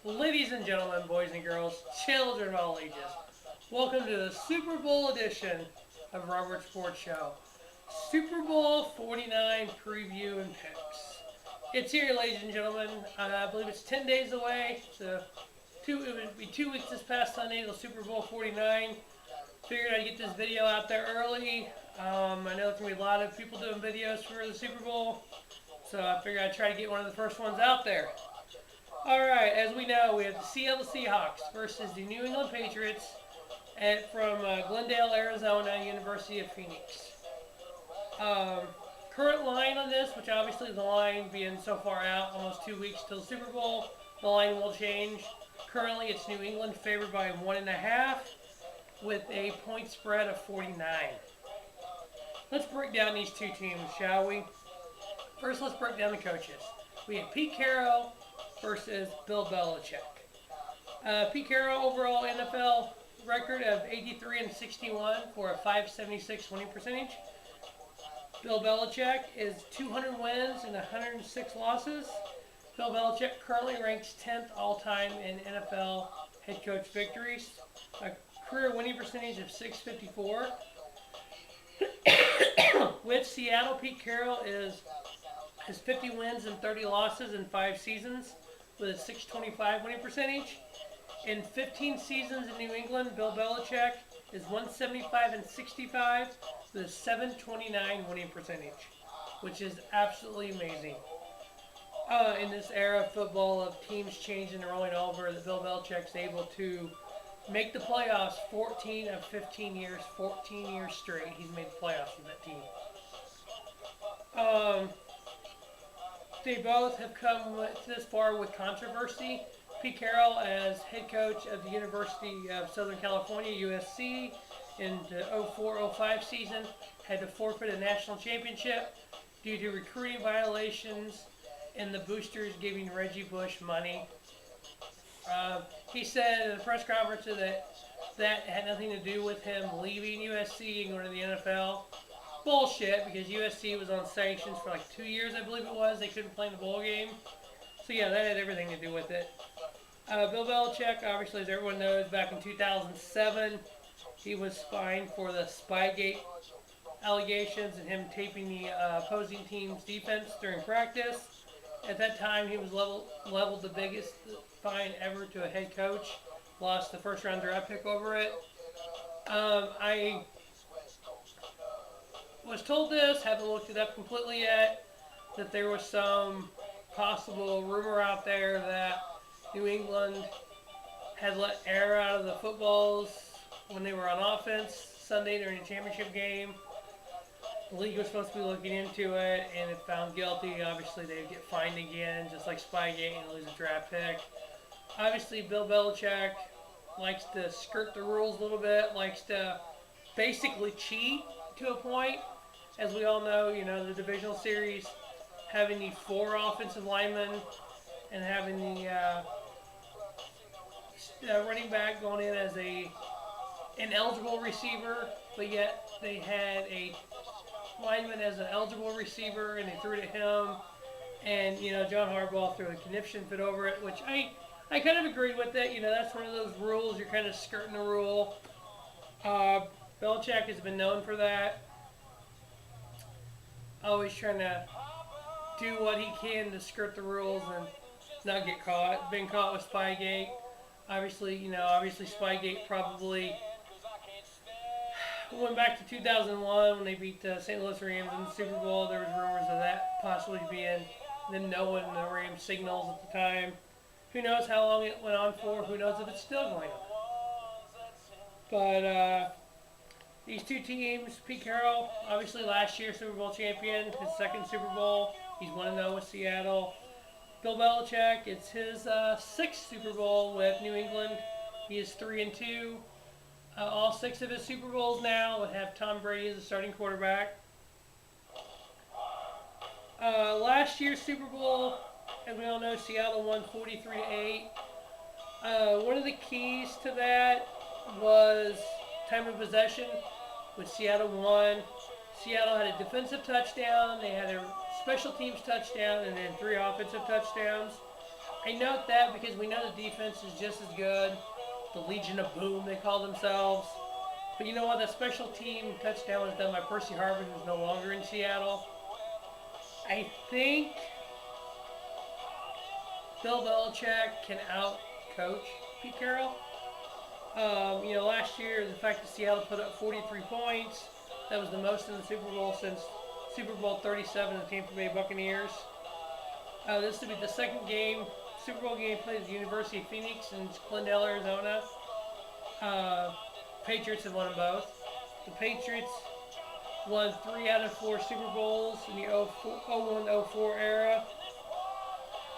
Ladies and gentlemen, boys and girls, children of all ages, welcome to the Super Bowl edition of Robert Sports Show. Super Bowl 49 preview and picks. It's here, ladies and gentlemen. I believe it's 10 days away. It would be 2 weeks this past Sunday till Super Bowl 49. Figured I'd get this video out there early. I know there's going to be a lot of people doing videos for the Super Bowl, so I figured I'd try to get one of the first ones out there. Alright, as we know, we have the Seattle Seahawks versus the New England Patriots from Glendale, Arizona, University of Phoenix. Current line on this, which obviously the line being so far out, almost 2 weeks till the Super Bowl, the line will change. Currently, it's New England favored by 1.5 with a point spread of 49. Let's break down these two teams, shall we? First, let's break down the coaches. We have Pete Carroll versus Bill Belichick. Pete Carroll overall NFL record of 83-61 for a 576 winning percentage. Bill Belichick is 200 wins and 106 losses. Bill Belichick currently ranks 10th all-time in NFL head coach victories. A career winning percentage of 654. With Seattle, Pete Carroll has 50 wins and 30 losses in 5 seasons with a 625 winning percentage. In 15 seasons in New England, Bill Belichick is 175-65 with a 729 winning percentage, which is absolutely amazing. In this era of football of teams changing and rolling over, that Bill Belichick's able to make the playoffs 14 of 15 years, 14 years straight. He's made the playoffs with that team. They both have come this far with controversy. Pete Carroll, as head coach of the University of Southern California, USC, in the 04-05 season, had to forfeit a national championship due to recruiting violations and the boosters giving Reggie Bush money. He said in a press conference that had nothing to do with him leaving USC and going to the NFL. Bullshit, because USC was on sanctions for like 2 years, I believe it was. They couldn't play in the bowl game. So yeah, that had everything to do with it. Bill Belichick, obviously, as everyone knows, back in 2007, he was fined for the Spygate allegations and him taping the opposing team's defense during practice. At that time, he was leveled the biggest fine ever to a head coach. Lost the first-round draft pick over it. I was told this, haven't looked it up completely yet, that there was some possible rumor out there that New England had let air out of the footballs when they were on offense Sunday during the championship game. The league was supposed to be looking into it, and if found guilty, obviously they would get fined again, just like Spygate, and lose a draft pick. Obviously, Bill Belichick likes to skirt the rules a little bit, likes to basically cheat to a point. As we all know, the divisional series, having the 4 offensive linemen and having the running back going in as an eligible receiver, but yet they had a lineman as an eligible receiver and they threw it at him. And, John Harbaugh threw a conniption fit over it, which I kind of agreed with it. That's one of those rules. You're kind of skirting the rule. Belichick has been known for that. Always trying to do what he can to skirt the rules and not get caught. Been caught with Spygate. Obviously Spygate probably went back to 2001 when they beat the St. Louis Rams in the Super Bowl. There was rumors of that possibly being them knowing the Rams signals at the time. Who knows how long it went on for? Who knows if it's still going on? But these two teams, Pete Carroll, obviously last year Super Bowl champion, his second Super Bowl. He's 1-0 with Seattle. Bill Belichick, it's his 6th Super Bowl with New England. He is 3-2. All 6 of his Super Bowls now would have Tom Brady as the starting quarterback. Last year's Super Bowl, as we all know, Seattle won 43-8. One of the keys to that was time of possession, which Seattle won. Seattle had a defensive touchdown, they had a special teams touchdown, and then 3 offensive touchdowns. I note that because we know the defense is just as good. The Legion of Boom, they call themselves. But you know what? That special team touchdown was done by Percy Harvin, who's no longer in Seattle. I think Bill Belichick can out-coach Pete Carroll. Last year, the fact that Seattle put up 43 points, that was the most in the Super Bowl since Super Bowl 37 of the Tampa Bay Buccaneers. This will be the second game, Super Bowl game played at the University of Phoenix in Glendale, Arizona. Patriots have won them both. The Patriots won 3 out of 4 Super Bowls in the 01-04 era.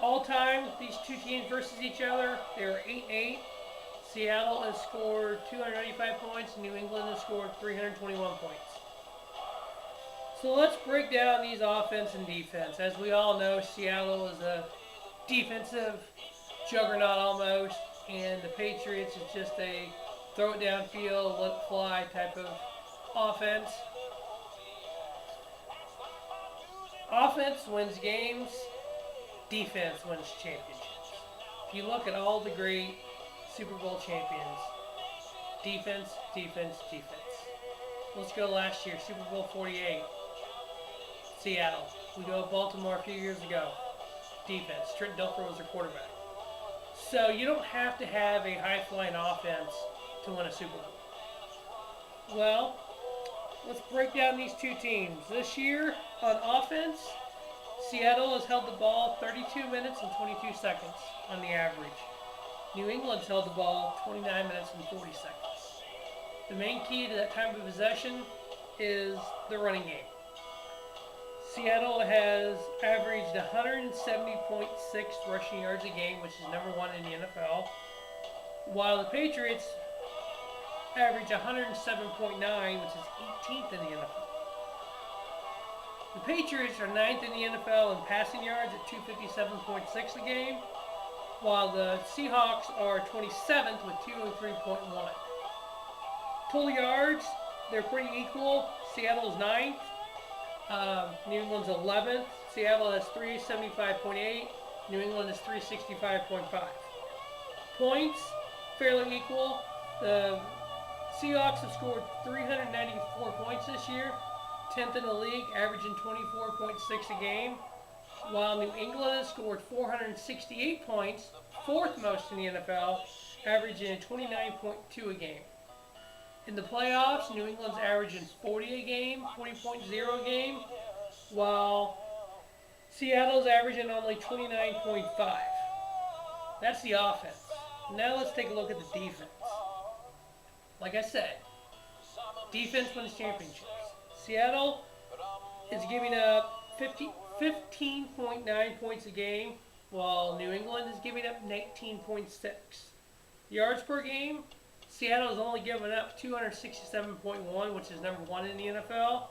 All time, these two teams versus each other, they were 8-8. Seattle has scored 295 points, and New England has scored 321 points. So let's break down these offense and defense. As we all know, Seattle is a defensive juggernaut almost, and the Patriots is just a throw it downfield, let it fly type of offense. Offense wins games, defense wins championships. If you look at all the great Super Bowl champions, defense, defense, defense. Let's go last year, Super Bowl 48, Seattle. We go to Baltimore a few years ago, defense. Trent Dilfer was their quarterback. So you don't have to have a high-flying offense to win a Super Bowl. Well, let's break down these two teams. This year, on offense, Seattle has held the ball 32 minutes and 22 seconds on the average. New England's held the ball 29 minutes and 40 seconds. The main key to that time of possession is the running game. Seattle has averaged 170.6 rushing yards a game, which is number 1 in the NFL, while the Patriots average 107.9, which is 18th in the NFL. The Patriots are 9th in the NFL in passing yards at 257.6 a game, while the Seahawks are 27th with 203.1. Total yards, they're pretty equal. Seattle's 9th. New England's 11th. Seattle has 375.8. New England is 365.5. Points, fairly equal. The Seahawks have scored 394 points this year, 10th in the league, averaging 24.6 a game, while New England has scored 468 points, 4th most in the NFL, averaging 29.2 a game. In the playoffs, New England's averaging 40 a game, 40.0 a game, while Seattle's averaging only 29.5. That's the offense. Now let's take a look at the defense. Like I said, defense wins championships. Seattle is giving up 15.9 points a game, while New England is giving up 19.6. Yards per game, Seattle has only given up 267.1, which is number 1 in the NFL.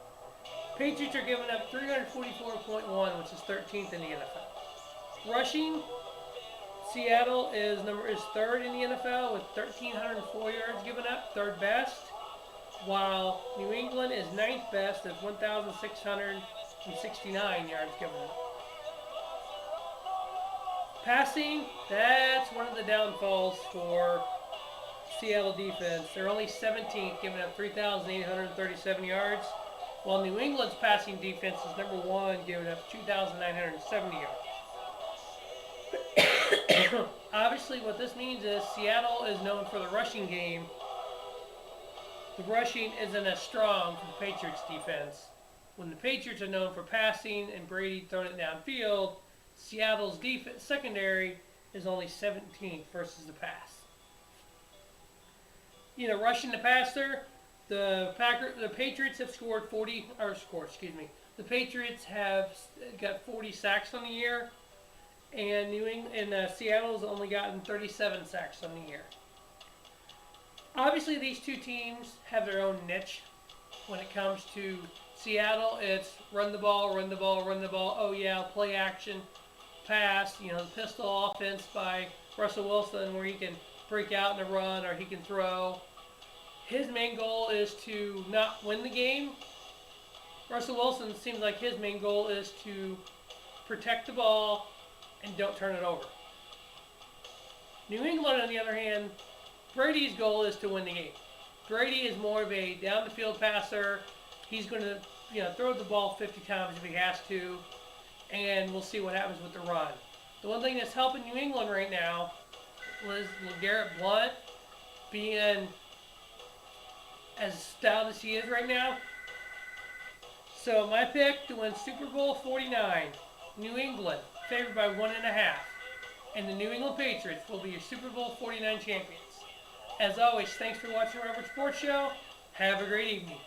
Patriots are giving up 344.1, which is 13th in the NFL. Rushing, Seattle is 3rd in the NFL with 1,304 yards given up, 3rd best, while New England is 9th best at 1,669 yards given up. Passing, that's one of the downfalls for Seattle defense. They're only 17th, giving up 3,837 yards, while New England's passing defense is number 1, giving up 2,970 yards. Obviously, what this means is Seattle is known for the rushing game. The rushing isn't as strong for the Patriots defense. When the Patriots are known for passing and Brady throwing it downfield, Seattle's defense secondary is only 17th versus the pass. Rushing the passer, the Patriots have scored the Patriots have got 40 sacks on the year, and Seattle's only gotten 37 sacks on the year. Obviously, these two teams have their own niche. When it comes to Seattle, it's run the ball, run the ball, run the ball. Oh yeah, play action, pass. The pistol offense by Russell Wilson, where he can break out in a run or he can throw. His main goal is to not win the game. Russell Wilson seems like his main goal is to protect the ball and don't turn it over. New England, on the other hand, Brady's goal is to win the game. Brady is more of a down the field passer. He's going to, throw the ball 50 times if he has to, and we'll see what happens with the run. The one thing that's helping New England right now was LeGarrette Blount being as stout as he is right now. So my pick to win Super Bowl 49, New England, favored by 1.5. And the New England Patriots will be your Super Bowl 49 champions. As always, thanks for watching Robert Sports Show. Have a great evening.